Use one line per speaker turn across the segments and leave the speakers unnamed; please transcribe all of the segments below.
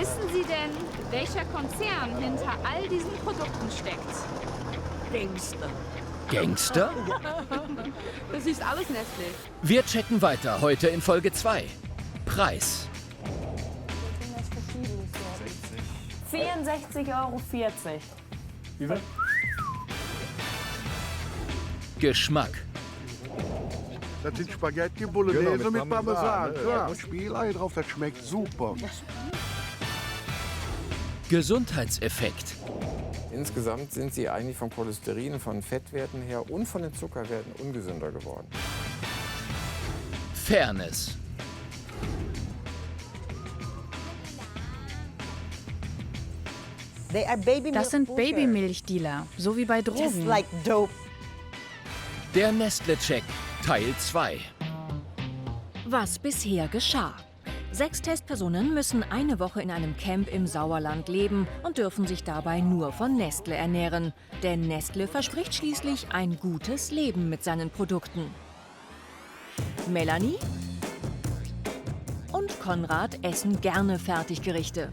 Wissen Sie denn, welcher Konzern hinter all diesen Produkten steckt?
Gangster.
Gangster?
Das ist alles Nestlé.
Wir checken weiter, heute in Folge 2. Preis.
64,40 €.
Wie viel?
Geschmack.
Das sind Spaghetti Bolognese
Genau,
mit Parmesan. Klar.
Und Spiegelei drauf, das schmeckt super.
Gesundheitseffekt.
Insgesamt sind sie eigentlich vom Cholesterin, von Fettwerten her und von den Zuckerwerten ungesünder geworden.
Fairness.
Das sind Babymilchdealer, so wie bei Drogen.
Der Nestle-Check, Teil 2.
Was bisher geschah. 6 Testpersonen müssen eine Woche in einem Camp im Sauerland leben und dürfen sich dabei nur von Nestle ernähren. Denn Nestle verspricht schließlich ein gutes Leben mit seinen Produkten. Melanie und Konrad essen gerne Fertiggerichte.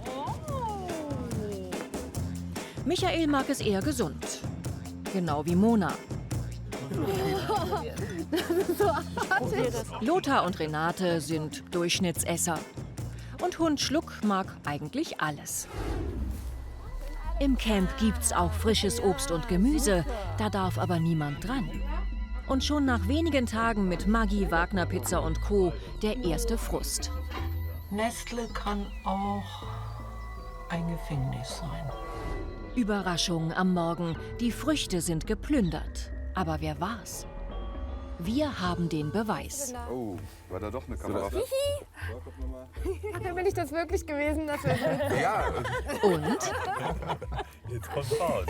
Michael mag es eher gesund. Genau wie Mona. Lothar und Renate sind Durchschnittsesser. Und Hund Schluck mag eigentlich alles. Im Camp gibt's auch frisches Obst und Gemüse, da darf aber niemand dran. Und schon nach wenigen Tagen mit Maggi, Wagner Pizza und Co. der erste Frust.
Nestle kann auch ein Gefängnis sein.
Überraschung am Morgen, die Früchte sind geplündert. Aber wer war's? Wir haben den Beweis.
Oh, war da doch eine Kamera?
Dann bin ich das wirklich gewesen. Das
Ja.
Und?
Jetzt kommt raus.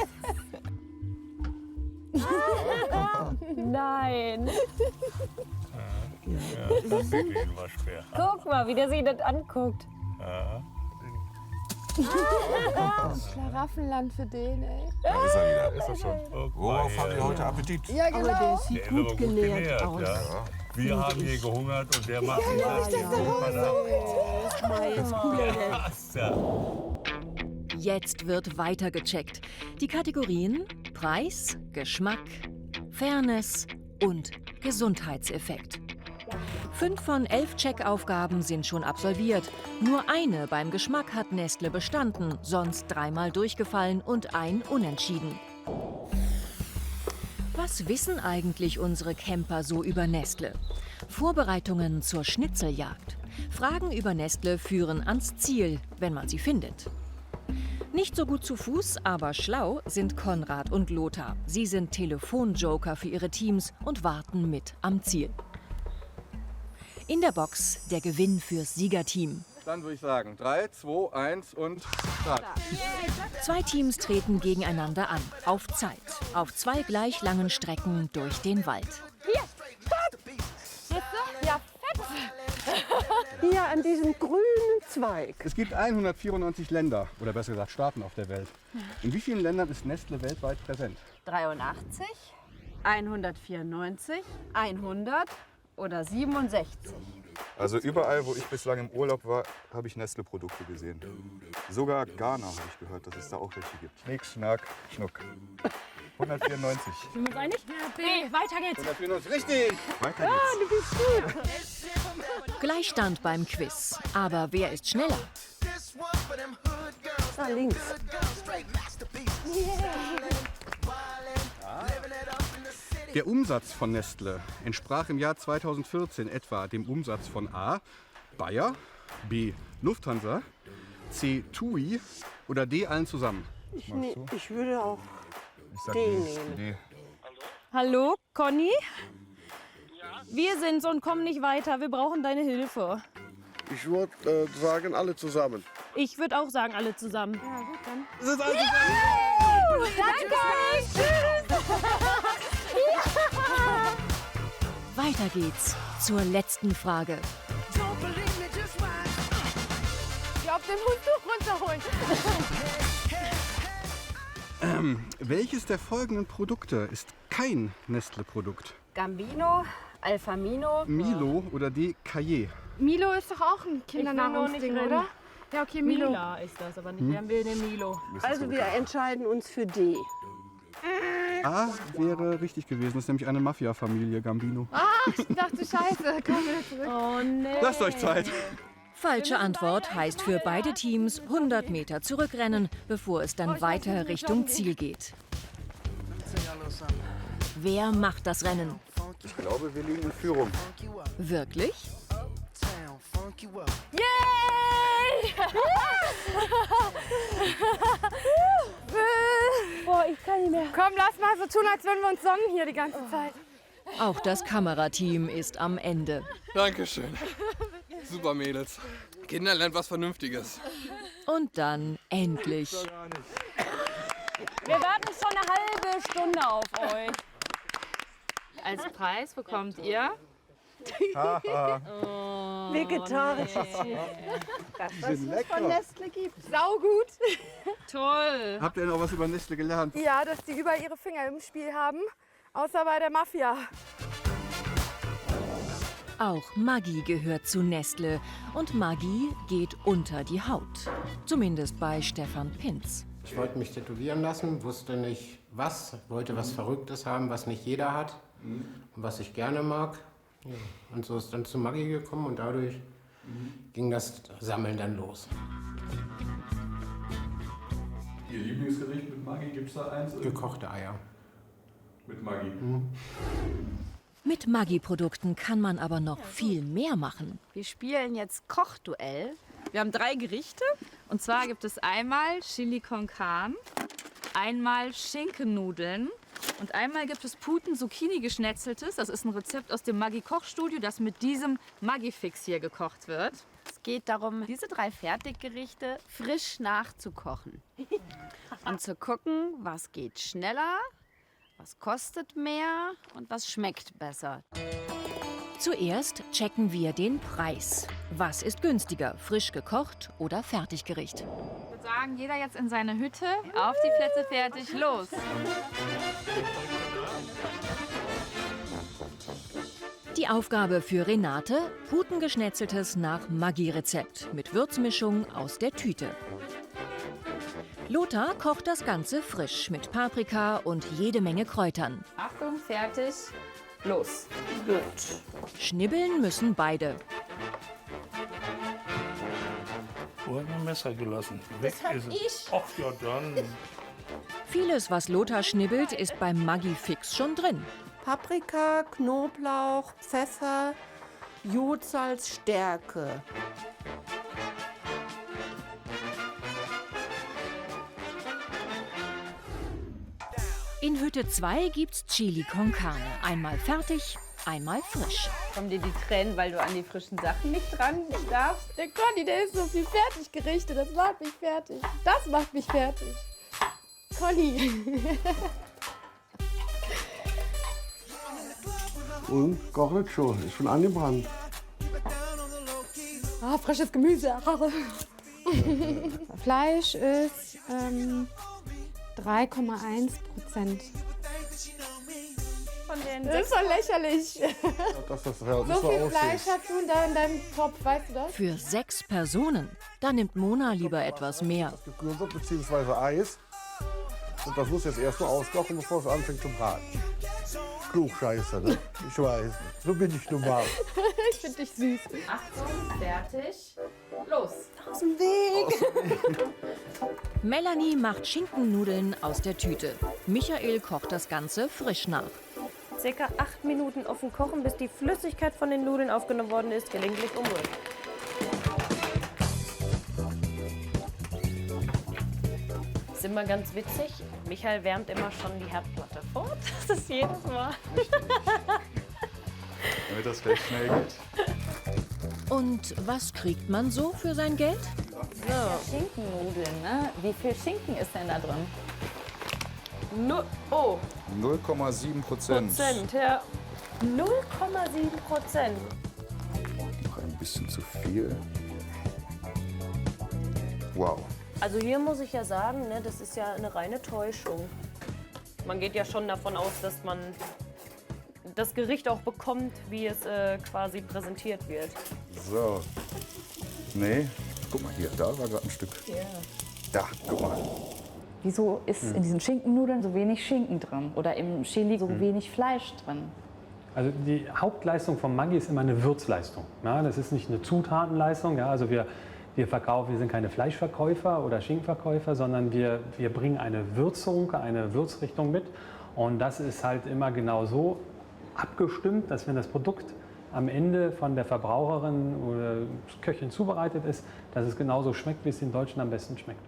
Nein.
Ja, das war schwer.
Guck mal, wie der sich das anguckt.
Ja.
Schlaraffenland für den, ey.
Da ist er wieder, ist er schon.
Worauf
haben wir heute Appetit?
Ja, genau.
Der ist aber gut genährt aus. Ja. Wir haben hier gehungert und der macht
Jetzt wird weiter gecheckt. Die Kategorien Preis, Geschmack, Fairness und Gesundheitseffekt. 5 von 11 Checkaufgaben sind schon absolviert. Nur eine beim Geschmack hat Nestle bestanden, sonst 3-mal durchgefallen und ein Unentschieden. Was wissen eigentlich unsere Camper so über Nestle? Vorbereitungen zur Schnitzeljagd. Fragen über Nestle führen ans Ziel, wenn man sie findet. Nicht so gut zu Fuß, aber schlau sind Konrad und Lothar. Sie sind Telefonjoker für ihre Teams und warten mit am Ziel. In der Box der Gewinn fürs Siegerteam.
Dann würde ich sagen 3, 2, 1 und Start.
2 Teams treten gegeneinander an, auf Zeit, auf 2 gleich langen Strecken durch den Wald.
Hier, stopp! Ja, fett!
Hier an diesem grünen Zweig.
Es gibt 194 Länder, oder besser gesagt Staaten auf der Welt. In wie vielen Ländern ist Nestle weltweit präsent?
83, 194, 100 oder 67.
Also überall, wo ich bislang im Urlaub war, habe ich Nestle-Produkte gesehen. Sogar Ghana habe ich gehört, dass es da auch welche gibt. Nix, Schnack, Schnuck. 194.
Sind wir uns einig? Ja, B, weiter geht's.
194, richtig! Weiter geht's.
Du bist gut.
Gleichstand beim Quiz. Aber wer ist schneller?
Da links.
Der Umsatz von Nestle entsprach im Jahr 2014 etwa dem Umsatz von A. Bayer, B. Lufthansa, C. TUI oder D. allen zusammen.
Ich würde auch
Ich sag
D
D.
nehmen.
D.
Hallo, Conny? Wir sind's und kommen nicht weiter. Wir brauchen deine Hilfe.
Ich würde sagen, alle zusammen.
Ich würde auch sagen, alle zusammen. Ja, gut, dann.
Das ist alles zusammen.
Danke! Tschüss!
Weiter geht's zur letzten Frage.
Ja, auf dem Hund runterholen.
Welches der folgenden Produkte ist kein Nestle-Produkt?
Gambino, Alfamino.
Milo oder D. Caillé?
Milo ist doch auch ein Kindernahrungsding, oder?
Ja, okay, Milo.
Mila ist das, aber nicht wer will den Milo.
Also wir entscheiden uns für D.
A wäre richtig gewesen. Das ist nämlich eine Mafia-Familie, Gambino.
Ich dachte, scheiße, komm wieder zurück.
Oh nee.
Lasst euch Zeit.
Falsche Antwort heißt für beide Teams 100 Meter zurückrennen, bevor es dann weiter Richtung Ziel geht. Wer macht das Rennen?
Ich glaube, wir liegen in Führung.
Wirklich?
Yay!
Boah, ich kann nicht mehr.
Komm, lass mal so tun, als würden wir uns sonnen hier die ganze Zeit.
Auch das Kamerateam ist am Ende.
Dankeschön. Super Mädels. Kinder lernt was Vernünftiges.
Und dann endlich.
Wir warten schon eine halbe Stunde auf euch.
Als Preis bekommt ihr
Vegetarisch.
Die sind lecker.
Nestle gibt.
saugut. Toll.
Habt ihr noch was über Nestle gelernt?
Ja, dass die überall ihre Finger im Spiel haben, außer bei der Mafia.
Auch Maggi gehört zu Nestle und Maggi geht unter die Haut. Zumindest bei Stefan Pinz.
Ich wollte mich tätowieren lassen, wusste nicht was, wollte was Verrücktes haben, was nicht jeder hat und was ich gerne mag. Ja. Und so ist dann zu Maggi gekommen und dadurch ging das Sammeln dann los.
Ihr Lieblingsgericht mit Maggi, gibt's da eins?
Gekochte Eier.
Mit Maggi.
Mit Maggi-Produkten kann man aber noch viel mehr machen.
Wir spielen jetzt Kochduell. Wir haben 3 Gerichte. Und zwar gibt es einmal Chili con Carne, einmal Schinkennudeln und einmal gibt es Puten-Zucchini-Geschnetzeltes. Das ist ein Rezept aus dem Maggi-Kochstudio, das mit diesem Maggi-Fix hier gekocht wird. Es geht darum, diese 3 Fertiggerichte frisch nachzukochen. Und zu gucken, was geht schneller, was kostet mehr und was schmeckt besser.
Zuerst checken wir den Preis. Was ist günstiger, frisch gekocht oder Fertiggericht?
Ich würde sagen, jeder jetzt in seine Hütte, auf die Plätze, fertig, los!
Die Aufgabe für Renate, Putengeschnetzeltes nach Maggi-Rezept mit Würzmischung aus der Tüte. Lothar kocht das Ganze frisch mit Paprika und jede Menge Kräutern.
Achtung, fertig, los!
Schnibbeln müssen beide.
Wo hat mein Messer gelassen? Weg ist es. Ach ja, dann.
Vieles, was Lothar schnibbelt, ist beim Maggi-Fix schon drin.
Paprika, Knoblauch, Pfeffer, Jodsalz, Stärke.
In Hütte 2 gibt's Chili con Carne. Einmal fertig, einmal frisch.
Kommen dir die Tränen, weil du an die frischen Sachen nicht dran darfst? Der Conny, der ist so viel Fertiggerichte, das macht mich fertig. Das macht mich fertig. Conny.
Und kocht schon, ist schon angebrannt.
Ah, frisches Gemüse. Fleisch ist 3,1%. Das ist doch lächerlich.
Das ist
So viel Fleisch hast du in deinem Topf, weißt du das?
Für 6 Personen. Da nimmt Mona lieber etwas mehr.
Gekürzelt bzw. Eis. Und das muss jetzt erst mal auskochen, bevor es anfängt zu braten. Klugscheiße, ne? Ich weiß. So bin ich nun mal.
Ich finde dich süß. Achtung, fertig, los. Aus dem Weg.
Melanie macht Schinkennudeln aus der Tüte. Michael kocht das Ganze frisch nach.
Circa 8 Minuten offen kochen, bis die Flüssigkeit von den Nudeln aufgenommen worden ist, gelegentlich umrühren. Ist immer ganz witzig. Michael wärmt immer schon die Herdplatte vor. Das ist jedes Mal.
Damit das gleich schnell geht.
Und was kriegt man so für sein Geld?
So, Schinkennudeln, ne? Wie viel Schinken ist denn da drin?
0,7%.
Ja. 0,7%.
Noch ein bisschen zu viel. Wow.
Also hier muss ich ja sagen, ne, das ist ja eine reine Täuschung. Man geht ja schon davon aus, dass man das Gericht auch bekommt, wie es quasi präsentiert wird.
So. Nee, guck mal hier, da war gerade ein Stück. Da, guck mal.
Wieso ist in diesen Schinkennudeln so wenig Schinken drin oder im Chili so wenig Fleisch drin?
Also die Hauptleistung von Maggi ist immer eine Würzleistung. Ja, das ist nicht eine Zutatenleistung. Ja, also wir sind keine Fleischverkäufer oder Schinkenverkäufer, sondern wir bringen eine Würzung, eine Würzrichtung mit. Und das ist halt immer genau so abgestimmt, dass wenn das Produkt am Ende von der Verbraucherin oder Köchin zubereitet ist, dass es genauso schmeckt, wie es den Deutschen am besten schmeckt.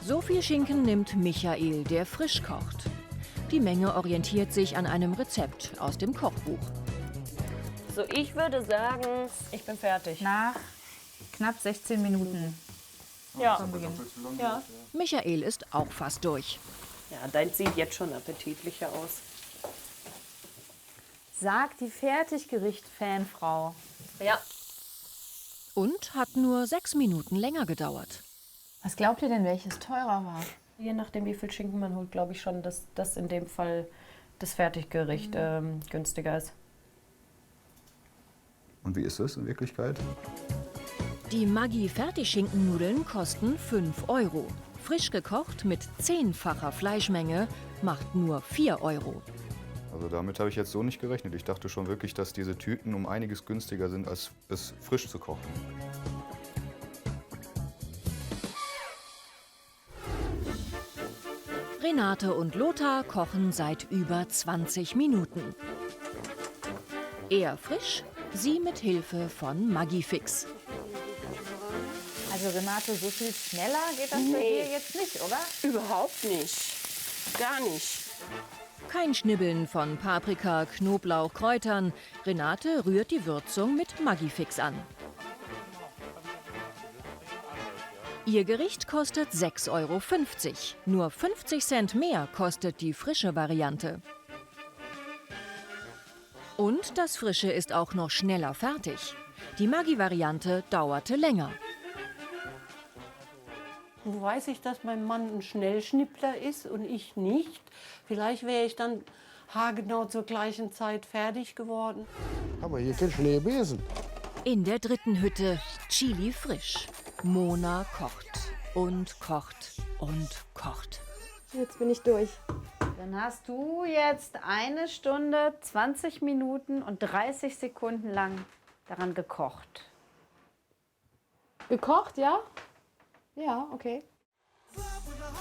So viel Schinken nimmt Michael, der frisch kocht. Die Menge orientiert sich an einem Rezept aus dem Kochbuch.
So, ich würde sagen, ich bin fertig.
Nach knapp 16 Minuten.
Ja.
Ja.
Michael ist auch fast durch.
Ja, dein sieht jetzt schon appetitlicher aus.
Sagt die Fertiggericht-Fanfrau.
Ja.
Und hat nur 6 Minuten länger gedauert.
Was glaubt ihr denn, welches teurer war?
Je nachdem, wie viel Schinken man holt, glaube ich schon, dass das in dem Fall das Fertiggericht günstiger ist.
Und wie ist es in Wirklichkeit?
Die Maggi-Fertigschinkennudeln kosten 5 €. Frisch gekocht mit 10-facher Fleischmenge macht nur 4 €.
Also damit habe ich jetzt so nicht gerechnet. Ich dachte schon wirklich, dass diese Tüten um einiges günstiger sind, als es frisch zu kochen.
Renate und Lothar kochen seit über 20 Minuten. Er frisch, sie mit Hilfe von Maggi-Fix.
Also Renate, so viel schneller geht das bei dir jetzt nicht, oder?
Überhaupt nicht. Gar nicht.
Kein Schnibbeln von Paprika, Knoblauch, Kräutern. Renate rührt die Würzung mit Maggi-Fix an. Ihr Gericht kostet 6,50 €. Nur 50 Cent mehr kostet die frische Variante. Und das Frische ist auch noch schneller fertig. Die Maggi-Variante dauerte länger.
Wo weiß ich, dass mein Mann ein Schnellschnippler ist und ich nicht? Vielleicht wäre ich dann haargenau zur gleichen Zeit fertig geworden.
Haben wir hier keinen Schneebesen?
In der dritten Hütte Chili frisch. Mona kocht und kocht und kocht.
Jetzt bin ich durch. Dann hast du jetzt 1 Stunde, 20 Minuten und 30 Sekunden lang daran gekocht. Gekocht, ja? Ja, okay.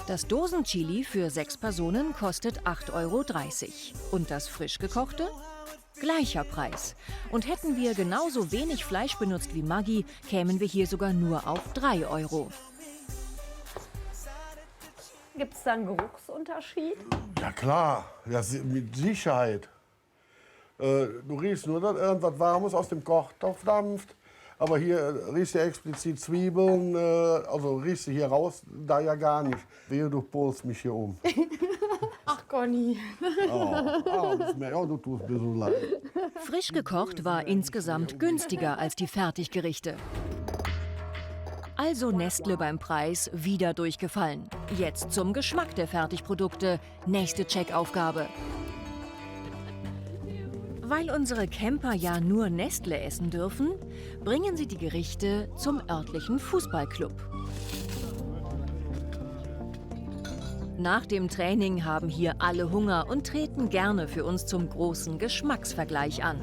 Das Dosenchili für 6 Personen kostet 8,30 €. Und das frisch gekochte? Gleicher Preis. Und hätten wir genauso wenig Fleisch benutzt wie Maggi, kämen wir hier sogar nur auf 3 €.
Gibt es da einen Geruchsunterschied?
Ja klar, das mit Sicherheit. Du riechst nur, dass irgendwas Warmes aus dem Kochtopf dampft. Aber hier riechst du explizit Zwiebeln, also riechst du hier raus, da ja gar nicht. Wehe, du polst mich hier um.
Ach, Conny.
Du tust mir so leid.
Frisch gekocht war insgesamt günstiger als die Fertiggerichte. Also Nestle beim Preis wieder durchgefallen. Jetzt zum Geschmack der Fertigprodukte. Nächste Checkaufgabe. Weil unsere Camper ja nur Nestle essen dürfen, bringen sie die Gerichte zum örtlichen Fußballclub. Nach dem Training haben hier alle Hunger und treten gerne für uns zum großen Geschmacksvergleich an.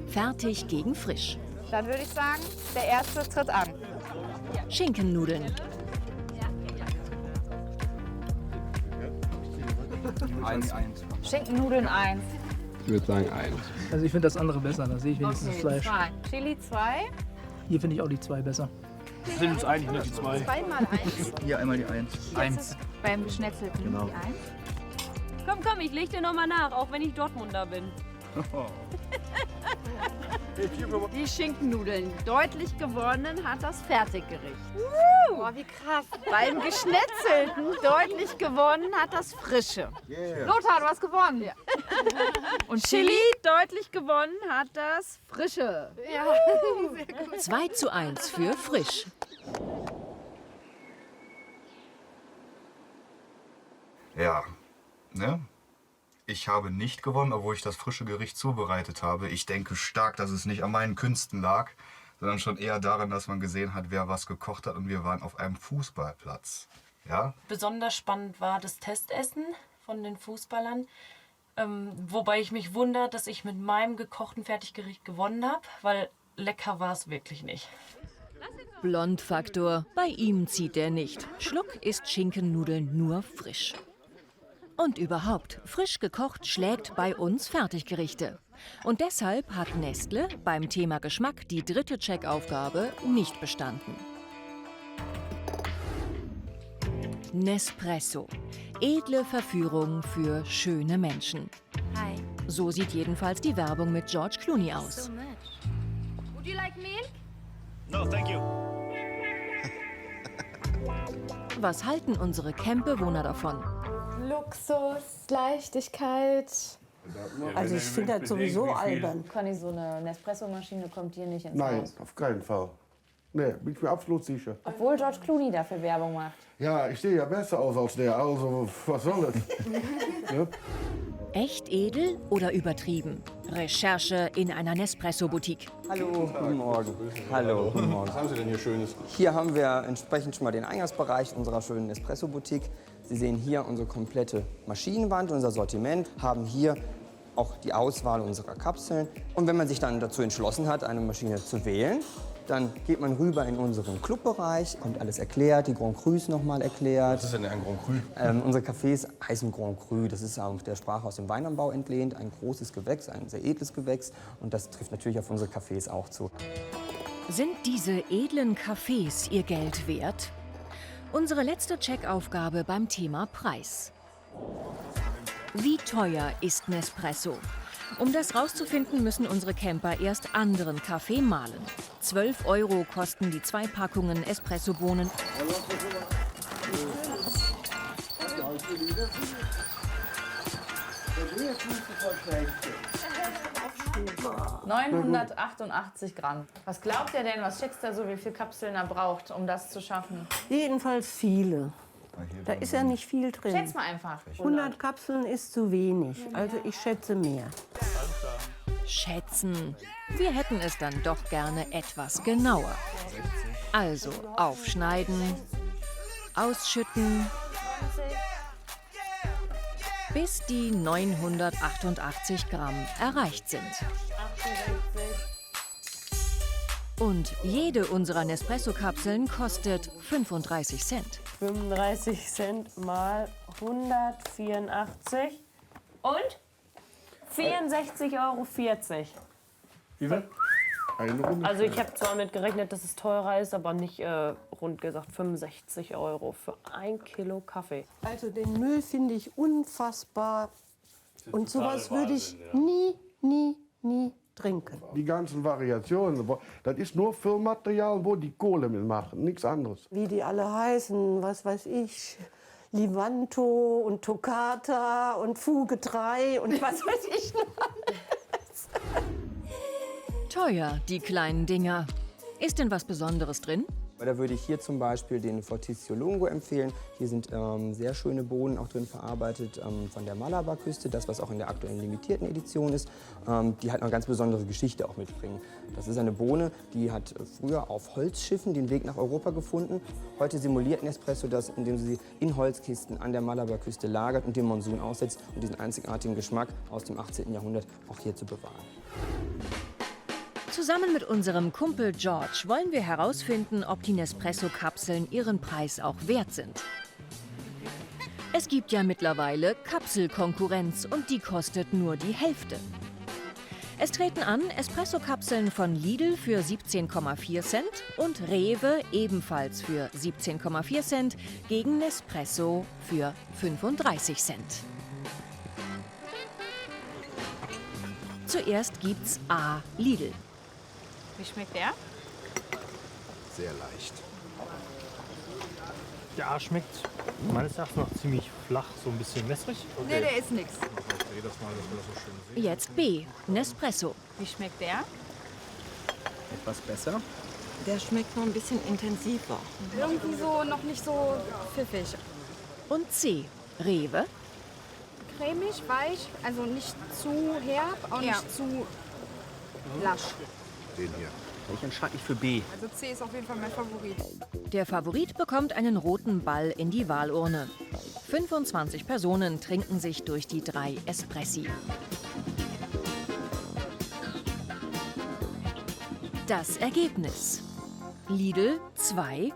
Fertig gegen frisch.
Dann würde ich sagen, der Erste tritt an.
Schinkennudeln.
1.
Schinkennudeln 1.
Ich würde sagen 1.
Also ich finde das andere besser, da sehe ich wenigstens das Fleisch.
2. Chili 2.
Hier finde ich auch die 2 besser.
Wir sind uns einig, nicht die 2.
2 mal 1.
Hier einmal die 1. 1.
Beim Geschnetzelten
Genau.
die 1.
Komm, ich leg dir noch mal nach, auch wenn ich Dortmunder bin.
Die Schinkennudeln. Deutlich gewonnen hat das Fertiggericht. Oh, wie krass. Beim Geschnetzelten deutlich gewonnen hat das Frische.
Yeah.
Lothar, du hast gewonnen. Ja. Und Chili deutlich gewonnen hat das Frische. Ja.
2:1 für frisch.
Ja, ne? Ich habe nicht gewonnen, obwohl ich das frische Gericht zubereitet habe. Ich denke stark, dass es nicht an meinen Künsten lag. sondern schon eher daran, dass man gesehen hat, wer was gekocht hat und wir waren auf einem Fußballplatz. Ja?
Besonders spannend war das Testessen von den Fußballern, wobei ich mich wundere, dass ich mit meinem gekochten Fertiggericht gewonnen habe, weil lecker war es wirklich nicht.
Blondfaktor, bei ihm zieht er nicht. Schluck isst Schinkennudeln nur frisch. Und überhaupt, frisch gekocht schlägt bei uns Fertiggerichte. Und deshalb hat Nestle beim Thema Geschmack die 3. Checkaufgabe nicht bestanden. Nespresso. Edle Verführung für schöne Menschen.
Hi.
So sieht jedenfalls die Werbung mit George Clooney aus.
So much. Would you like milk?
No, thank you.
Was halten unsere Campbewohner davon?
Luxus, Leichtigkeit.
Also ich finde das sowieso albern.
Conny, so eine Nespresso-Maschine kommt dir nicht ins
Nein,
Haus.
auf keinen Fall. Nee, bin ich mir absolut sicher.
Obwohl George Clooney dafür Werbung macht.
Ja, ich sehe ja besser aus als der, also was soll das? Ja?
Echt edel oder übertrieben? Recherche in einer Nespresso-Boutique.
Hallo, guten Morgen. Hallo, guten Morgen.
Was haben Sie denn hier Schönes?
Hier haben wir entsprechend schon mal den Eingangsbereich unserer schönen Nespresso-Boutique. Sie sehen hier unsere komplette Maschinenwand, unser Sortiment, haben hier auch die Auswahl unserer Kapseln. Und wenn man sich dann dazu entschlossen hat, eine Maschine zu wählen, dann geht man rüber in unseren Clubbereich, kommt alles erklärt, die Grand Crus noch mal erklärt.
Was ist denn ein Grand Cru?
Unsere Cafés heißen Grand Cru. Das ist der Sprache aus dem Weinanbau entlehnt. Ein großes Gewächs, ein sehr edles Gewächs. Und das trifft natürlich auf unsere Cafés auch zu.
Sind diese edlen Cafés ihr Geld wert? Unsere letzte Checkaufgabe beim Thema Preis. Wie teuer ist Nespresso? Um das rauszufinden, müssen unsere Camper erst anderen Kaffee mahlen. 12 € kosten die 2 Packungen Espressobohnen.
...988 Gramm. Was glaubt ihr denn, was schätzt ihr so, wie viele Kapseln er braucht, um das zu schaffen?
Jedenfalls viele. Da ist ja nicht viel drin.
Schätz mal einfach.
100 Kapseln ist zu wenig, also ich schätze mehr.
Schätzen. Wir hätten es dann doch gerne etwas genauer. Also aufschneiden, ausschütten, bis die 988 Gramm erreicht sind. Und jede unserer Nespresso-Kapseln kostet 35 Cent.
35 Cent mal 184 und 64,40 €.
Wie viel?
Also ich habe zwar mit gerechnet, dass es teurer ist, aber nicht rund gesagt 65 € für 1 Kilo Kaffee.
Also den Müll finde ich unfassbar. Und sowas würde ich nie trinken.
Die ganzen Variationen, das ist nur Füllmaterial, wo die Kohle mitmachen, nichts anderes.
Wie die alle heißen, was weiß ich, Livanto und Toccata und Fuge 3 und was weiß ich noch.
Teuer, die kleinen Dinger. Ist denn was Besonderes drin?
Da würde ich hier zum Beispiel den Fortissimo Lungo empfehlen. Hier sind sehr schöne Bohnen auch drin verarbeitet von der Malabarküste, das was auch in der aktuellen limitierten Edition ist. Die halt eine ganz besondere Geschichte auch mitbringen. Das ist eine Bohne, die hat früher auf Holzschiffen den Weg nach Europa gefunden. Heute simuliert Nespresso das, indem sie in Holzkisten an der Malabarküste lagert und den Monsun aussetzt, um diesen einzigartigen Geschmack aus dem 18. Jahrhundert auch hier zu bewahren.
Zusammen mit unserem Kumpel George wollen wir herausfinden, ob die Nespresso-Kapseln ihren Preis auch wert sind. Es gibt ja mittlerweile Kapselkonkurrenz und die kostet nur die Hälfte. Es treten an Espresso-Kapseln von Lidl für 17,4 Cent und Rewe ebenfalls für 17,4 Cent gegen Nespresso für 35 Cent. Zuerst gibt's A. Lidl.
Wie schmeckt der?
Sehr leicht.
Der A schmeckt meines Erachtens noch ziemlich flach, so ein bisschen wässrig.
Nee, der ist nix.
Jetzt B. Nespresso.
Wie schmeckt der?
Etwas besser.
Der schmeckt noch ein bisschen intensiver.
Irgendwie so noch nicht so pfiffig.
Und C. Rewe.
Cremig, weich, also nicht zu herb, auch nicht zu lasch.
Den hier.
Ich entscheide mich für B.
Also C ist auf jeden Fall mein Favorit.
Der Favorit bekommt einen roten Ball in die Wahlurne. 25 Personen trinken sich durch die 3 Espressi. Das Ergebnis: Lidl 2,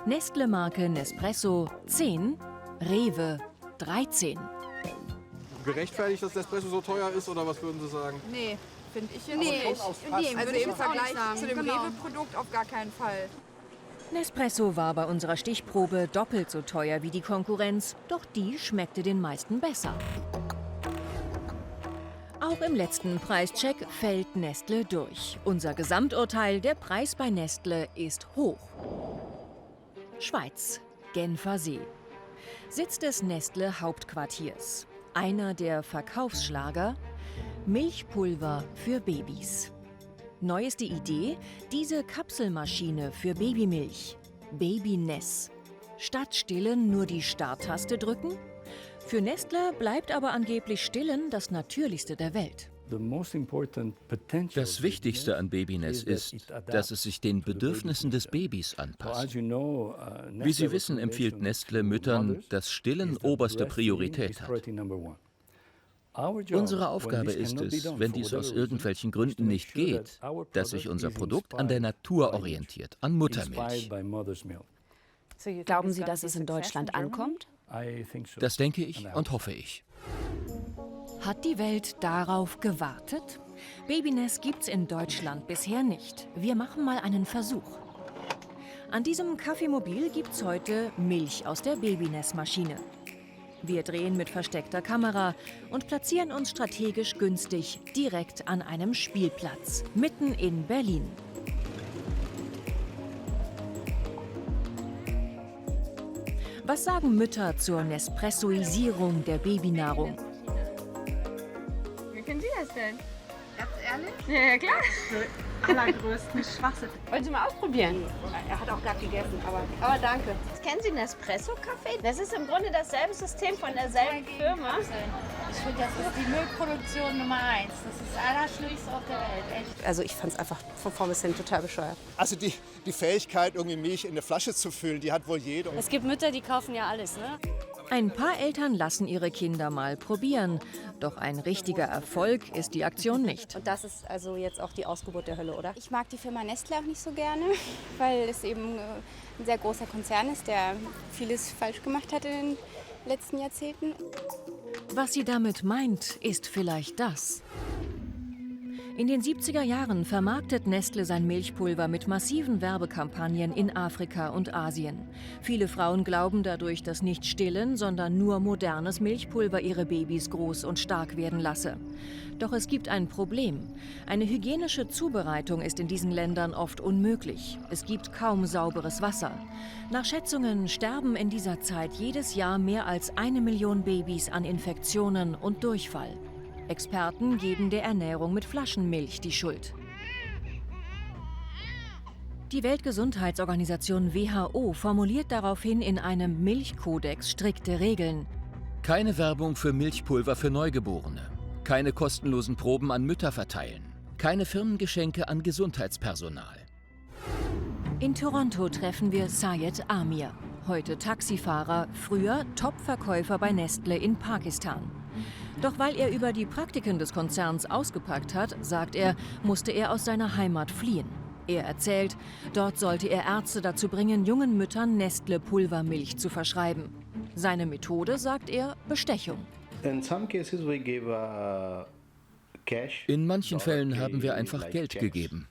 Nestle-Marke Nespresso 10, Rewe 13.
Gerechtfertigt, dass Nespresso so teuer ist, oder was würden Sie sagen?
Nee, finde ich jetzt nicht. Nee, also im Vergleich zu dem Rewe-Produkt auf gar keinen Fall.
Nespresso war bei unserer Stichprobe doppelt so teuer wie die Konkurrenz, doch die schmeckte den meisten besser. Auch im letzten Preischeck fällt Nestle durch. Unser Gesamturteil: der Preis bei Nestle ist hoch. Schweiz, Genfer See. Sitz des Nestle-Hauptquartiers. Einer der Verkaufsschlager: Milchpulver für Babys. Neueste Idee: diese Kapselmaschine für Babymilch. Baby-Ness. Statt Stillen nur die Starttaste drücken? Für Nestle bleibt aber angeblich Stillen das Natürlichste der Welt.
Das Wichtigste an Babyness ist, dass es sich den Bedürfnissen des Babys anpasst. Wie Sie wissen, empfiehlt Nestle Müttern, dass Stillen oberste Priorität hat. Unsere Aufgabe ist es, wenn dies aus irgendwelchen Gründen nicht geht, dass sich unser Produkt an der Natur orientiert, an Muttermilch.
Glauben Sie, dass es in Deutschland ankommt?
Das denke ich und hoffe ich.
Hat die Welt darauf gewartet? Babyness gibt's in Deutschland bisher nicht. Wir machen mal einen Versuch. An diesem Kaffeemobil gibt's heute Milch aus der Babyness-Maschine. Wir drehen mit versteckter Kamera und platzieren uns strategisch günstig direkt an einem Spielplatz, mitten in Berlin. Was sagen Mütter zur Nespressoisierung der Babynahrung?
Wie finden Sie das denn? Ganz ehrlich?
Ja, klar. Allergrößten Schwachsinn. Wollen Sie mal ausprobieren? Er hat auch gerade gegessen, aber danke.
Kennen Sie Nespresso-Kaffee? Das ist im Grunde dasselbe System von derselben Firma.
Ich finde, das ist die Müllproduktion Nummer 1. Das ist das Allerschlimmste auf der Welt, echt.
Also ich fand es einfach von vorn bis hin total bescheuert.
Also die Fähigkeit, irgendwie Milch in eine Flasche zu füllen, die hat wohl jeder.
Es gibt Mütter, die kaufen ja alles, ne?
Ein paar Eltern lassen ihre Kinder mal probieren. Doch ein richtiger Erfolg ist die Aktion nicht.
Und das ist also jetzt auch die Ausgeburt der Hölle, oder?
Ich mag die Firma Nestle auch nicht so gerne, weil es eben ein sehr großer Konzern ist, der vieles falsch gemacht hat in den letzten Jahrzehnten.
Was sie damit meint, ist vielleicht das. In den 70er Jahren vermarktet Nestle sein Milchpulver mit massiven Werbekampagnen in Afrika und Asien. Viele Frauen glauben dadurch, dass nicht Stillen, sondern nur modernes Milchpulver ihre Babys groß und stark werden lasse. Doch es gibt ein Problem. Eine hygienische Zubereitung ist in diesen Ländern oft unmöglich. Es gibt kaum sauberes Wasser. Nach Schätzungen sterben in dieser Zeit jedes Jahr mehr als 1 Million Babys an Infektionen und Durchfall. Experten geben der Ernährung mit Flaschenmilch die Schuld. Die Weltgesundheitsorganisation WHO formuliert daraufhin in einem Milchkodex strikte Regeln.
Keine Werbung für Milchpulver für Neugeborene. Keine kostenlosen Proben an Mütter verteilen. Keine Firmengeschenke an Gesundheitspersonal.
In Toronto treffen wir Syed Amir. Heute Taxifahrer, früher Top-Verkäufer bei Nestle in Pakistan. Doch weil er über die Praktiken des Konzerns ausgepackt hat, sagt er, musste er aus seiner Heimat fliehen. Er erzählt, dort sollte er Ärzte dazu bringen, jungen Müttern Nestle-Pulvermilch zu verschreiben. Seine Methode, sagt er, Bestechung.
In manchen Fällen haben wir einfach Geld gegeben.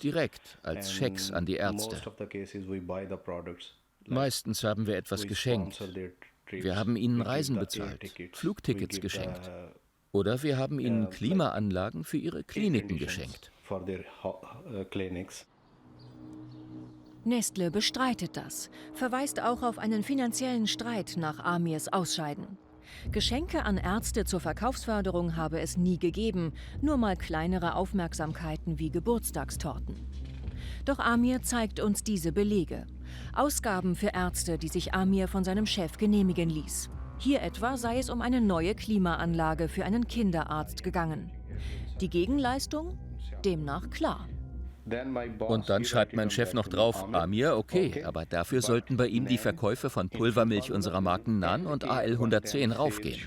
Direkt als Schecks an die Ärzte. Meistens haben wir etwas geschenkt. Wir haben ihnen Reisen bezahlt, Flugtickets geschenkt. Oder wir haben ihnen Klimaanlagen für ihre Kliniken geschenkt.
Nestle bestreitet das, verweist auch auf einen finanziellen Streit nach Amirs Ausscheiden. Geschenke an Ärzte zur Verkaufsförderung habe es nie gegeben, nur mal kleinere Aufmerksamkeiten wie Geburtstagstorten. Doch Amir zeigt uns diese Belege. Ausgaben für Ärzte, die sich Amir von seinem Chef genehmigen ließ. Hier etwa sei es um eine neue Klimaanlage für einen Kinderarzt gegangen. Die Gegenleistung? Demnach klar.
Und dann schreibt mein Chef noch drauf, Amir, okay, aber dafür sollten bei ihm die Verkäufe von Pulvermilch unserer Marken Nan und AL 110 raufgehen.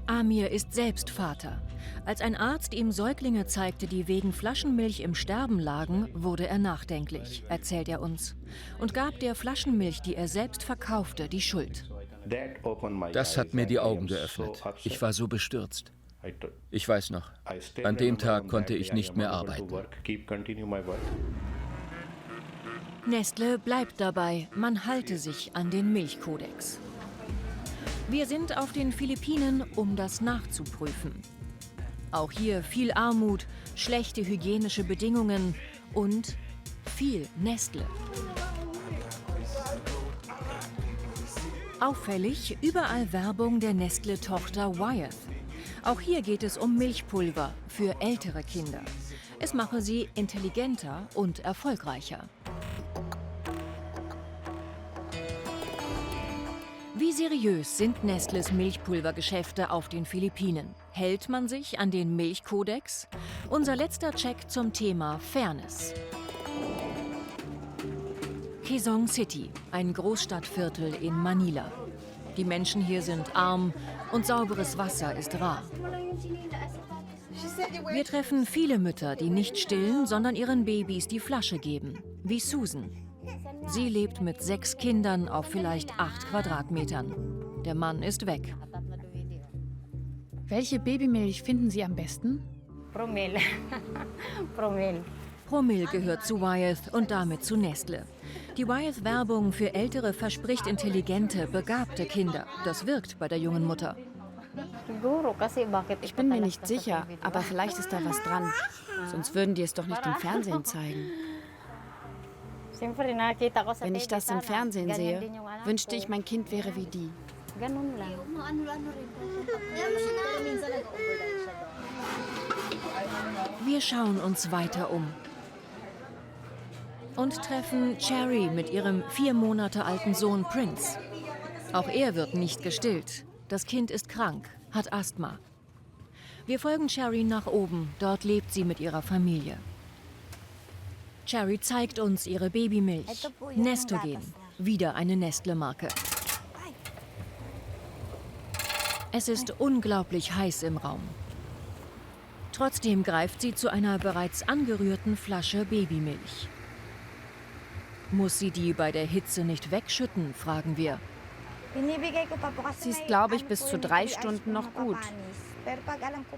Amir ist selbst Vater. Als ein Arzt ihm Säuglinge zeigte, die wegen Flaschenmilch im Sterben lagen, wurde er nachdenklich, erzählt er uns, und gab der Flaschenmilch, die er selbst verkaufte, die Schuld.
Das hat mir die Augen geöffnet. Ich war so bestürzt. Ich weiß noch, an dem Tag konnte ich nicht mehr arbeiten.
Nestle bleibt dabei, man halte sich an den Milchkodex. Wir sind auf den Philippinen, um das nachzuprüfen. Auch hier viel Armut, schlechte hygienische Bedingungen und viel Nestle. Auffällig, überall Werbung der Nestle-Tochter Wyeth. Auch hier geht es um Milchpulver für ältere Kinder. Es mache sie intelligenter und erfolgreicher. Wie seriös sind Nestles Milchpulvergeschäfte auf den Philippinen? Hält man sich an den Milchkodex? Unser letzter Check zum Thema Fairness. Quezon City, ein Großstadtviertel in Manila. Die Menschen hier sind arm und sauberes Wasser ist rar. Wir treffen viele Mütter, die nicht stillen, sondern ihren Babys die Flasche geben, wie Susan. Sie lebt mit 6 Kindern auf vielleicht 8 Quadratmetern. Der Mann ist weg.
Welche Babymilch finden Sie am besten?
Promil. Promil.
Promil gehört zu Wyeth und damit zu Nestle. Die Wyeth-Werbung für Ältere verspricht intelligente, begabte Kinder. Das wirkt bei der jungen Mutter.
Ich bin mir nicht sicher, aber vielleicht ist da was dran. Sonst würden die es doch nicht im Fernsehen zeigen. Wenn ich das im Fernsehen sehe, wünschte ich, mein Kind wäre wie die.
Wir schauen uns weiter um und treffen Cherry mit ihrem 4 Monate alten Sohn Prince. Auch er wird nicht gestillt. Das Kind ist krank, hat Asthma. Wir folgen Cherry nach oben. Dort lebt sie mit ihrer Familie. Cherry zeigt uns ihre Babymilch. Nestogen, wieder eine Nestle-Marke. Es ist unglaublich heiß im Raum. Trotzdem greift sie zu einer bereits angerührten Flasche Babymilch. Muss sie die bei der Hitze nicht wegschütten, fragen wir.
Sie ist, glaube ich, bis zu 3 Stunden noch gut.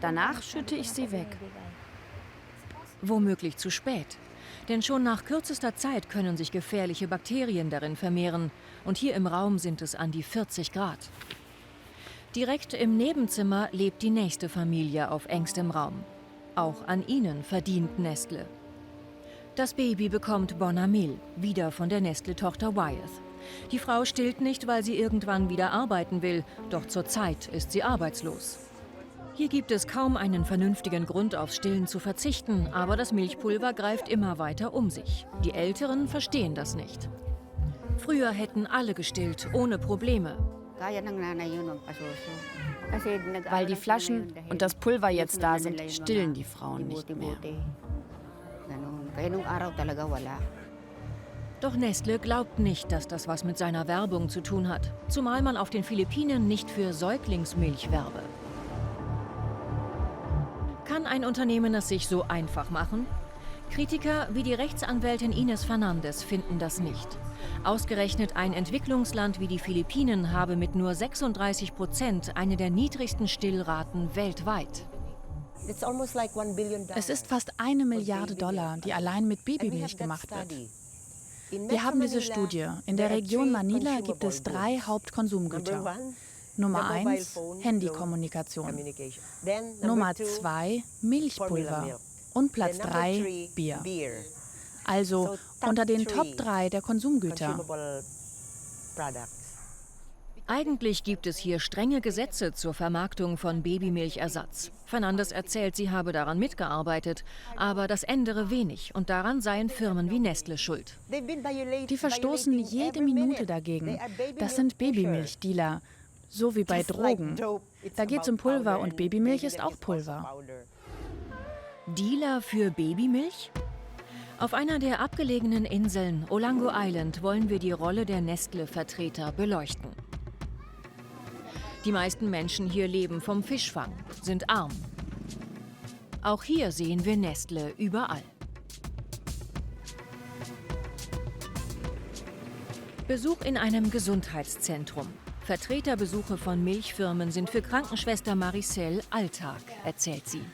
Danach schütte ich sie weg.
Womöglich zu spät. Denn schon nach kürzester Zeit können sich gefährliche Bakterien darin vermehren. Und hier im Raum sind es an die 40 Grad. Direkt im Nebenzimmer lebt die nächste Familie auf engstem Raum. Auch an ihnen verdient Nestle. Das Baby bekommt Bonamil, wieder von der Nestle-Tochter Wyeth. Die Frau stillt nicht, weil sie irgendwann wieder arbeiten will, doch zurzeit ist sie arbeitslos. Hier gibt es kaum einen vernünftigen Grund, aufs Stillen zu verzichten, aber das Milchpulver greift immer weiter um sich. Die Älteren verstehen das nicht. Früher hätten alle gestillt, ohne Probleme.
Weil die Flaschen und das Pulver jetzt da sind, stillen die Frauen nicht mehr.
Doch Nestle glaubt nicht, dass das was mit seiner Werbung zu tun hat. Zumal man auf den Philippinen nicht für Säuglingsmilch werbe. Kann ein Unternehmen es sich so einfach machen? Kritiker wie die Rechtsanwältin Ines Fernandez finden das nicht. Ausgerechnet ein Entwicklungsland wie die Philippinen habe mit nur 36% eine der niedrigsten Stillraten weltweit.
Es ist fast $1 Milliarde, die allein mit Babymilch gemacht wird. Wir haben diese Studie. In der Region Manila gibt es 3 Hauptkonsumgüter. Nummer 1, Handykommunikation. Nummer 2, Milchpulver. Und Platz 3, Bier. Also unter den Top 3 der Konsumgüter.
Eigentlich gibt es hier strenge Gesetze zur Vermarktung von Babymilchersatz. Fernandes erzählt, sie habe daran mitgearbeitet, aber das ändere wenig und daran seien Firmen wie Nestle schuld.
Die verstoßen jede Minute dagegen. Das sind Babymilchdealer, so wie bei Drogen. Da geht es um Pulver und Babymilch ist auch Pulver.
Dealer für Babymilch? Auf einer der abgelegenen Inseln Olango Island wollen wir die Rolle der Nestle-Vertreter beleuchten. Die meisten Menschen hier leben vom Fischfang, sind arm. Auch hier sehen wir Nestle überall. Besuch in einem Gesundheitszentrum. Vertreterbesuche von Milchfirmen sind für Krankenschwester Maricel Alltag, erzählt sie.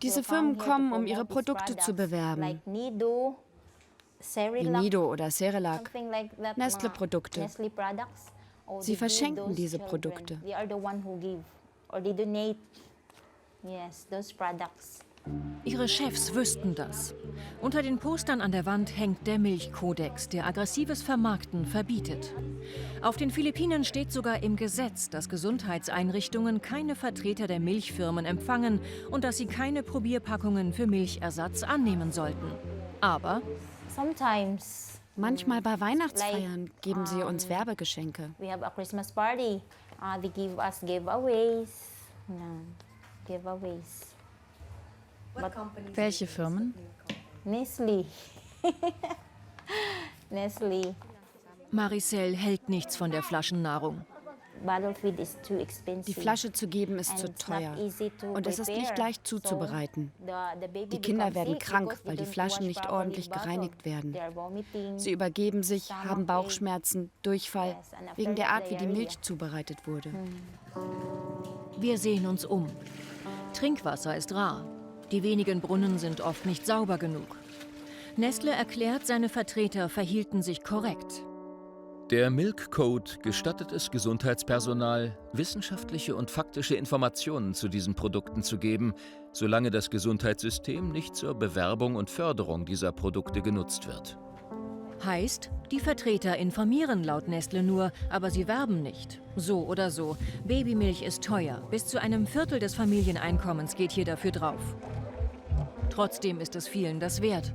Diese Firmen kommen, um ihre Produkte zu bewerben. Wie Nido oder Cerelac, Nestle-Produkte. Sie verschenken diese Produkte.
Ihre Chefs wüssten das. Unter den Postern an der Wand hängt der Milchkodex, der aggressives Vermarkten verbietet. Auf den Philippinen steht sogar im Gesetz, dass Gesundheitseinrichtungen keine Vertreter der Milchfirmen empfangen und dass sie keine Probierpackungen für Milchersatz annehmen sollten. Aber
manchmal bei Weihnachtsfeiern geben sie uns Werbegeschenke.
Welche Firmen?
Nestle. Nestle.
Maricel hält nichts von der Flaschennahrung.
Die Flasche zu geben ist zu teuer und es ist nicht leicht zuzubereiten. Die Kinder werden krank, weil die Flaschen nicht ordentlich gereinigt werden. Sie übergeben sich, haben Bauchschmerzen, Durchfall, wegen der Art, wie die Milch zubereitet wurde.
Wir sehen uns um. Trinkwasser ist rar. Die wenigen Brunnen sind oft nicht sauber genug. Nestle erklärt, seine Vertreter verhielten sich korrekt.
Der Milk Code gestattet es Gesundheitspersonal, wissenschaftliche und faktische Informationen zu diesen Produkten zu geben, solange das Gesundheitssystem nicht zur Bewerbung und Förderung dieser Produkte genutzt wird.
Heißt, die Vertreter informieren laut Nestle nur, aber sie werben nicht. So oder so, Babymilch ist teuer. Bis zu einem Viertel des Familieneinkommens geht hier dafür drauf. Trotzdem ist es vielen das wert.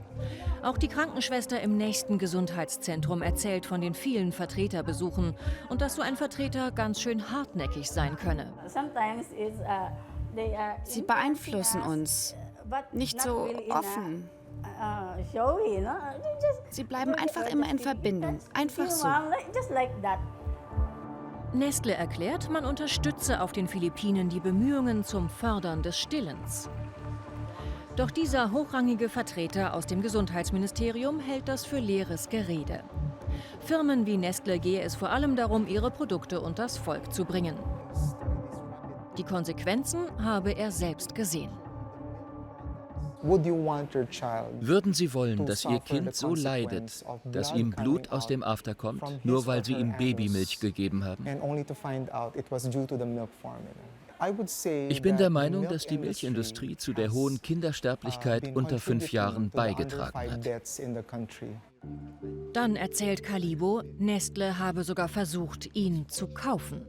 Auch die Krankenschwester im nächsten Gesundheitszentrum erzählt von den vielen Vertreterbesuchen und dass so ein Vertreter ganz schön hartnäckig sein könne.
Sie beeinflussen uns, nicht so offen. Sie bleiben einfach immer in Verbindung, einfach so.
Nestle erklärt, man unterstütze auf den Philippinen die Bemühungen zum Fördern des Stillens. Doch dieser hochrangige Vertreter aus dem Gesundheitsministerium hält das für leeres Gerede. Firmen wie Nestle gehe es vor allem darum, ihre Produkte unters Volk zu bringen. Die Konsequenzen habe er selbst gesehen.
Würden Sie wollen, dass Ihr Kind so leidet, dass ihm Blut aus dem After kommt, nur weil Sie ihm Babymilch gegeben haben? Ich bin der Meinung, dass die Milchindustrie zu der hohen Kindersterblichkeit unter 5 Jahren beigetragen hat.
Dann erzählt Kalibo, Nestle habe sogar versucht, ihn zu kaufen.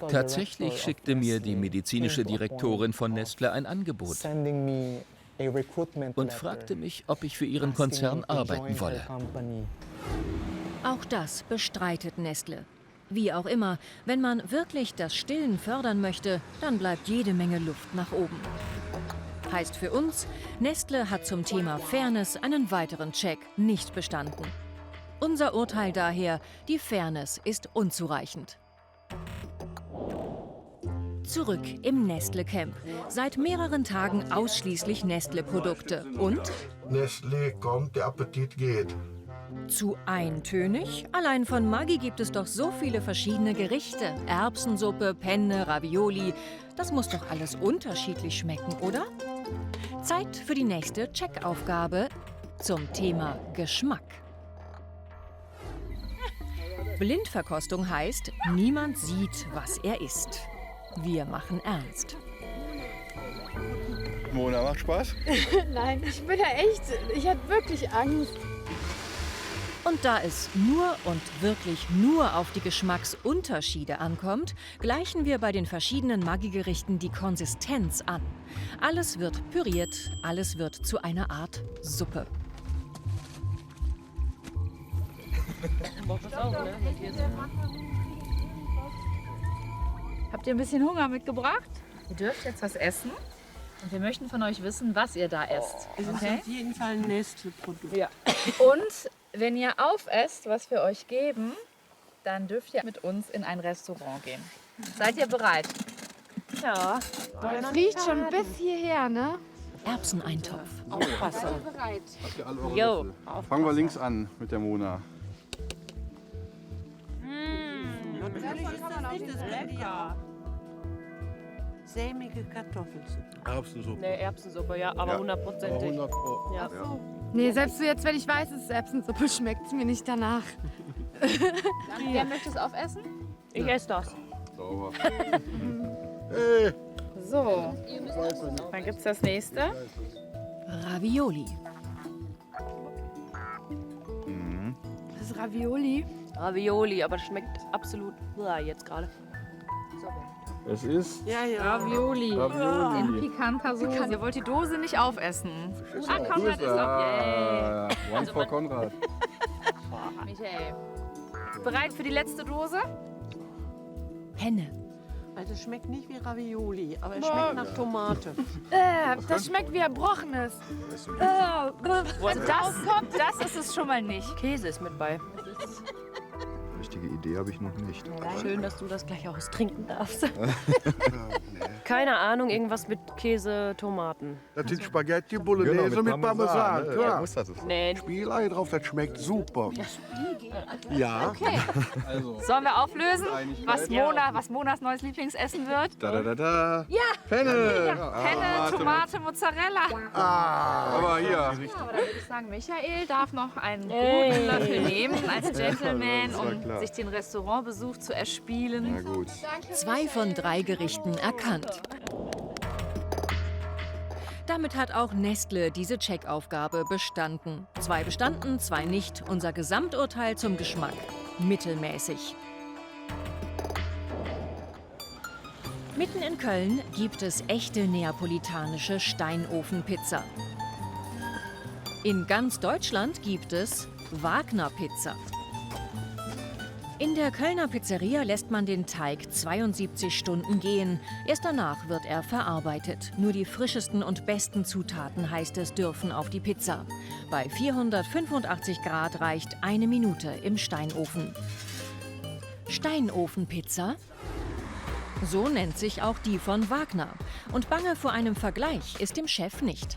Tatsächlich schickte mir die medizinische Direktorin von Nestle ein Angebot und fragte mich, ob ich für ihren Konzern arbeiten wolle.
Auch das bestreitet Nestle. Wie auch immer, wenn man wirklich das Stillen fördern möchte, dann bleibt jede Menge Luft nach oben. Heißt für uns, Nestle hat zum Thema Fairness einen weiteren Check nicht bestanden. Unser Urteil daher, die Fairness ist unzureichend. Zurück im Nestle-Camp. Seit mehreren Tagen ausschließlich Nestle-Produkte. Und?
Nestle kommt, der Appetit geht.
Zu eintönig? Allein von Maggi gibt es doch so viele verschiedene Gerichte. Erbsensuppe, Penne, Ravioli. Das muss doch alles unterschiedlich schmecken, oder? Zeit für die nächste Checkaufgabe zum Thema Geschmack. Blindverkostung heißt, niemand sieht, was er isst. Wir machen ernst.
Mona, macht Spaß?
Nein, ich hatte wirklich Angst.
Und da es nur und wirklich nur auf die Geschmacksunterschiede ankommt, gleichen wir bei den verschiedenen Maggi-Gerichten die Konsistenz an. Alles wird püriert, alles wird zu einer Art Suppe.
Habt ihr ein bisschen Hunger mitgebracht? Ihr dürft jetzt was essen. Und wir möchten von euch wissen, was ihr da esst.
Es ist auf jeden Fall ein Nestle-Produkt.
Ja. Und wenn ihr aufesst, was wir euch geben, dann dürft ihr mit uns in ein Restaurant gehen. Seid ihr bereit?
Ja. Es riecht schon bis hierher, ne?
Erbseneintopf.
Aufpassen.
Bereit.
Habt ihr alle eure
Jo.
Löffel? Fangen wir links an mit der Mona.
Natürlich ist das nicht das lecker. Sämige Kartoffelsuppe.
Erbsensuppe.
Ne, Erbsensuppe, ja, aber 100%ig.
100 Pro.
Ja.
Nee, selbst jetzt, wenn ich weiß, es ist Erbsensuppe, schmeckt es mir nicht danach.
Wer möchte es aufessen?
Ich esse das.
Sauber.
So, dann gibt es das nächste.
Ravioli.
Das ist Ravioli.
Ravioli, aber das schmeckt absolut jetzt gerade.
Es ist
Ja, ja.
Ravioli.
Ravioli.
In pikanter Soße. Ihr wollt die Dose nicht aufessen. Ah, Konrad ist auf. Yay.
One for Konrad.
Michael. Bereit für die letzte Dose?
Penne.
Also schmeckt nicht wie Ravioli, aber es schmeckt nach Tomate.
Das schmeckt wie Erbrochenes.
Das ist es schon mal nicht.
Käse ist mit bei.
Richtige Idee habe ich noch nicht.
Schön, dass du das gleich austrinken darfst. Keine Ahnung, irgendwas mit Käse, Tomaten.
Das sind Spaghetti Bolognese mit Parmesan.
Ja,
Klar.
muss das so sein.
Nee.
Spiegelei drauf, das schmeckt super. Ja.
Okay.
Also.
Sollen wir auflösen,
Einigkeit.
was Monas neues Lieblingsessen wird?
Da, da, da, da.
Ja!
Penne!
Penne, Tomate, Mozzarella.
Aber hier.
Aber dann würde ich sagen, Michael darf noch einen guten Löffel nehmen als Gentleman,
das war
um
klar.
sich den Restaurantbesuch zu erspielen.
Na gut.
2 von 3 Gerichten erkannt. Damit hat auch Nestle diese Checkaufgabe bestanden. 2 bestanden, 2 nicht. Unser Gesamturteil zum Geschmack: mittelmäßig. Mitten in Köln gibt es echte neapolitanische Steinofenpizza. In ganz Deutschland gibt es Wagner-Pizza. In der Kölner Pizzeria lässt man den Teig 72 Stunden gehen. Erst danach wird er verarbeitet. Nur die frischesten und besten Zutaten, heißt es, dürfen auf die Pizza. Bei 485 Grad reicht 1 Minute im Steinofen. Steinofenpizza? So nennt sich auch die von Wagner. Und bange vor einem Vergleich ist dem Chef nicht.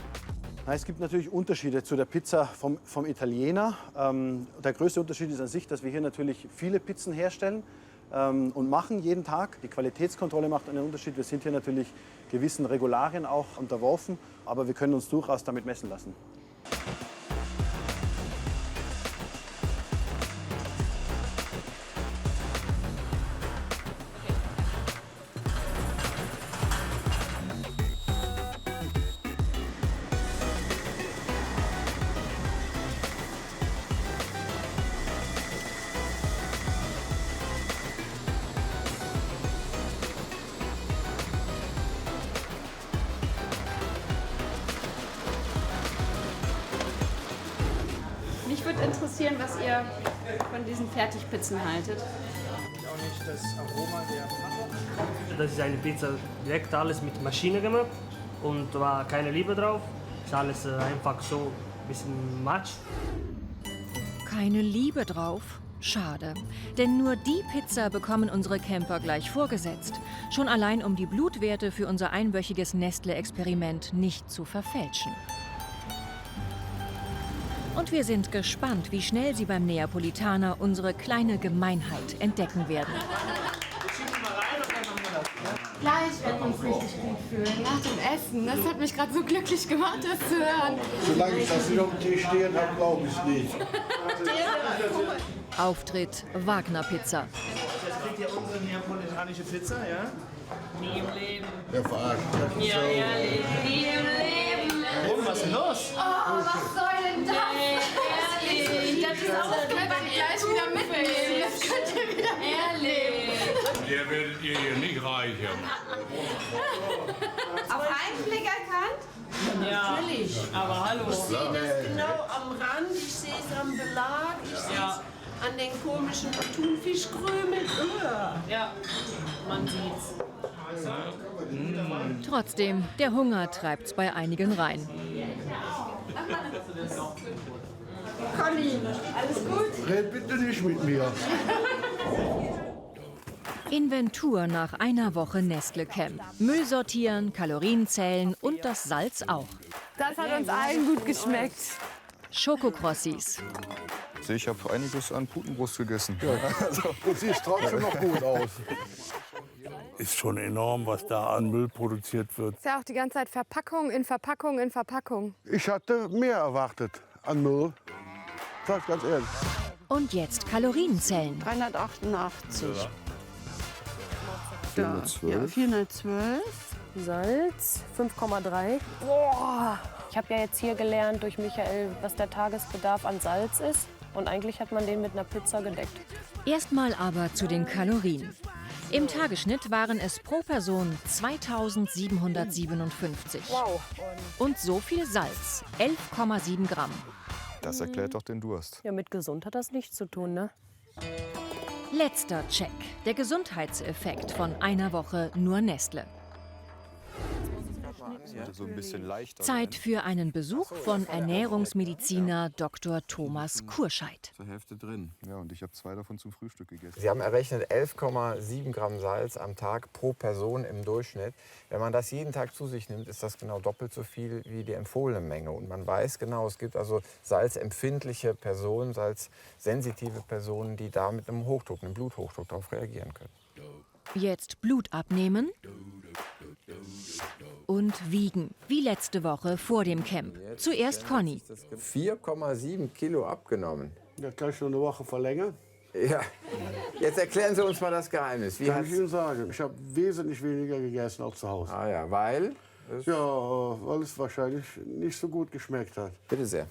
Es gibt natürlich Unterschiede zu der Pizza vom Italiener. Der größte Unterschied ist an sich, dass wir hier natürlich viele Pizzen herstellen und machen jeden Tag. Die Qualitätskontrolle macht einen Unterschied. Wir sind hier natürlich gewissen Regularien auch unterworfen, aber wir können uns durchaus damit messen lassen.
Mich würde interessieren, was ihr von diesen Fertigpizzen haltet.
Auch nicht das Aroma der Packung. Das ist eine Pizza, direkt alles mit Maschine gemacht und da war keine Liebe drauf. Ist alles einfach so ein bisschen Matsch.
Keine Liebe drauf? Schade. Denn nur die Pizza bekommen unsere Camper gleich vorgesetzt. Schon allein, um die Blutwerte für unser einwöchiges Nestle-Experiment nicht zu verfälschen. Und wir sind gespannt, wie schnell Sie beim Neapolitaner unsere kleine Gemeinheit entdecken werden.
Gleich werden wir uns richtig gut fühlen. Nach dem Essen. Das hat mich gerade so glücklich gemacht, das zu hören.
Solange ich das nicht auf dem Tisch stehen habe, glaube ich nicht.
Auftritt Wagner-Pizza.
Jetzt kriegt ihr unsere neapolitanische Pizza, ja?
Nie im Leben.
Der verarscht.
Ja, ehrlich. Nie im Leben.
Und was ist los?
Oh, was soll denn das?
Ehrlich.
Das ist auch das könnt ihr gleich wieder mitnehmen. Das könnt ihr wieder
Ehrlich.
Der werdet ihr hier nicht reicher.
Auf einen Blick erkannt?
Ja,
Natürlich.
aber hallo.
Ich sehe das genau am Rand, ich sehe es am Belag, ich sehe es an den komischen Thunfischkrümeln.
Ja, man sieht's.
Trotzdem, der Hunger treibt's bei einigen rein.
Conny, alles gut?
Red bitte nicht mit mir.
Inventur nach einer Woche Nestle Camp. Müll sortieren, Kalorien zählen und das Salz auch.
Das hat uns allen gut geschmeckt.
Schokokrossis.
Ich habe einiges an Putenbrust gegessen.
Ja. Du siehst trotzdem noch gut aus.
Ist schon enorm, was da an Müll produziert wird.
Ist ja auch die ganze Zeit Verpackung in Verpackung in Verpackung.
Ich hatte mehr erwartet an Müll. Sag ganz ehrlich.
Und jetzt Kalorien zählen.
388.
Ja.
412.
Salz 5,3. Boah. Ich habe ja jetzt hier gelernt durch Michael, was der Tagesbedarf an Salz ist. Und eigentlich hat man den mit einer Pizza gedeckt.
Erstmal aber zu den Kalorien. Im Tagesschnitt waren es pro Person 2757.
Wow.
Und so viel Salz, 11,7 Gramm.
Das erklärt doch den Durst.
Ja, mit gesund hat das nichts zu tun, ne?
Letzter Check, der Gesundheitseffekt von einer Woche nur Nestle.
So ein bisschen leichter
Zeit für einen Besuch von Ernährungsmediziner Dr. Thomas Kurscheid.
Zur Hälfte drin. Ja, und ich habe 2 davon zum Frühstück gegessen.
Sie haben errechnet 11,7 Gramm Salz am Tag pro Person im Durchschnitt. Wenn man das jeden Tag zu sich nimmt, ist das genau doppelt so viel wie die empfohlene Menge. Und man weiß genau, es gibt also salzempfindliche Personen, salzsensitive Personen, die da mit einem Hochdruck, einem Bluthochdruck darauf reagieren können.
Jetzt Blut abnehmen und wiegen, wie letzte Woche vor dem Camp. Zuerst Conny.
4,7 Kilo abgenommen.
Ja, kann ich noch eine Woche verlängern?
Ja. Jetzt erklären Sie uns mal das Geheimnis.
Kann ich Ihnen sagen. Ich habe wesentlich weniger gegessen als zu Hause.
Ah ja, weil?
Ja, weil es wahrscheinlich nicht so gut geschmeckt hat.
Bitte sehr.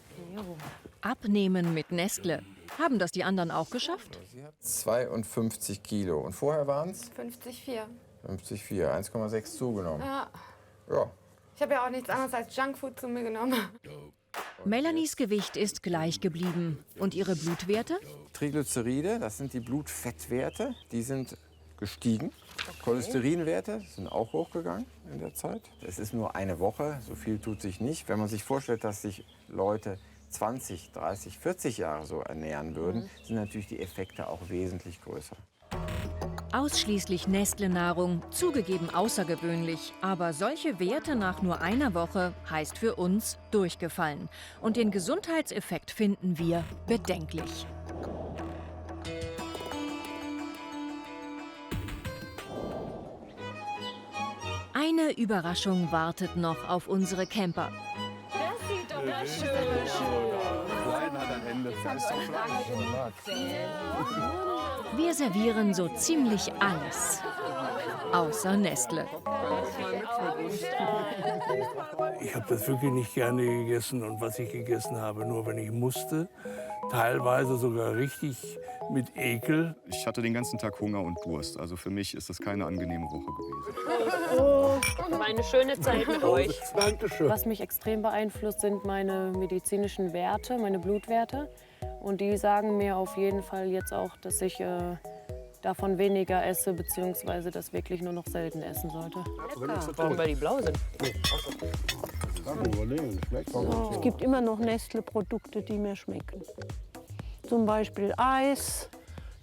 Abnehmen mit Nestle. Haben das die anderen auch geschafft?
52 Kilo. Und vorher waren es?
50,4.
50,4. 1,6 zugenommen.
Ja.
Ja.
Ich habe ja auch nichts anderes als Junkfood zu mir genommen.
Melanies Gewicht ist gleich geblieben. Und ihre Blutwerte?
Triglyceride, das sind die Blutfettwerte, die sind gestiegen. Cholesterinwerte sind auch hochgegangen in der Zeit. Es ist nur eine Woche, so viel tut sich nicht. Wenn man sich vorstellt, dass sich Leute 20, 30, 40 Jahre so ernähren würden, sind natürlich die Effekte auch wesentlich größer.
Ausschließlich Nestle-Nahrung, zugegeben außergewöhnlich. Aber solche Werte nach nur einer Woche heißt für uns durchgefallen. Und den Gesundheitseffekt finden wir bedenklich. Eine Überraschung wartet noch auf unsere Camper.
Das sieht doch mal schön aus.
Leiden hat ein Ende.
Wir servieren so ziemlich alles. Außer Nestle.
Ich habe das wirklich nicht gerne gegessen und was ich gegessen habe, nur wenn ich musste. Teilweise sogar richtig mit Ekel.
Ich hatte den ganzen Tag Hunger und Durst. Also für mich ist das keine angenehme Woche gewesen.
War eine schöne Zeit mit euch.
Dankeschön.
Was mich extrem beeinflusst, sind meine medizinischen Werte, meine Blutwerte. Und die sagen mir auf jeden Fall jetzt auch, dass ich davon weniger esse, beziehungsweise das wirklich nur noch selten essen sollte. Warum, weil die blau sind?
So, es gibt immer noch Nestle-Produkte, die mir schmecken. Zum Beispiel Eis,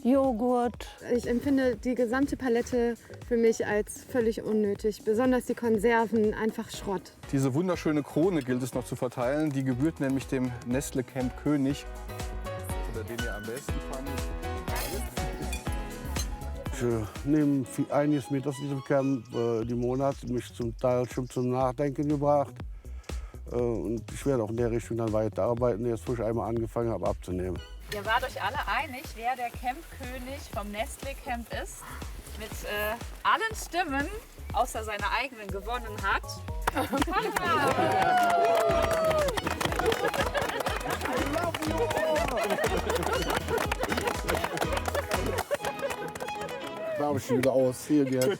Joghurt.
Ich empfinde die gesamte Palette für mich als völlig unnötig. Besonders die Konserven, einfach Schrott.
Diese wunderschöne Krone gilt es noch zu verteilen. Die gebührt nämlich dem Nestle Camp König. Oder den ihr am besten fandet.
Ich nehme einiges mit aus diesem Camp. Die Monate hat mich zum Teil schon zum Nachdenken gebracht. Und ich werde auch in der Richtung dann weiterarbeiten, jetzt wo ich einmal angefangen habe abzunehmen.
Ihr wart euch alle einig, wer der Campkönig vom Nestle Camp ist. Mit allen Stimmen, außer seiner eigenen, gewonnen hat.
Da habe ich wieder aus. Hier, Gerd.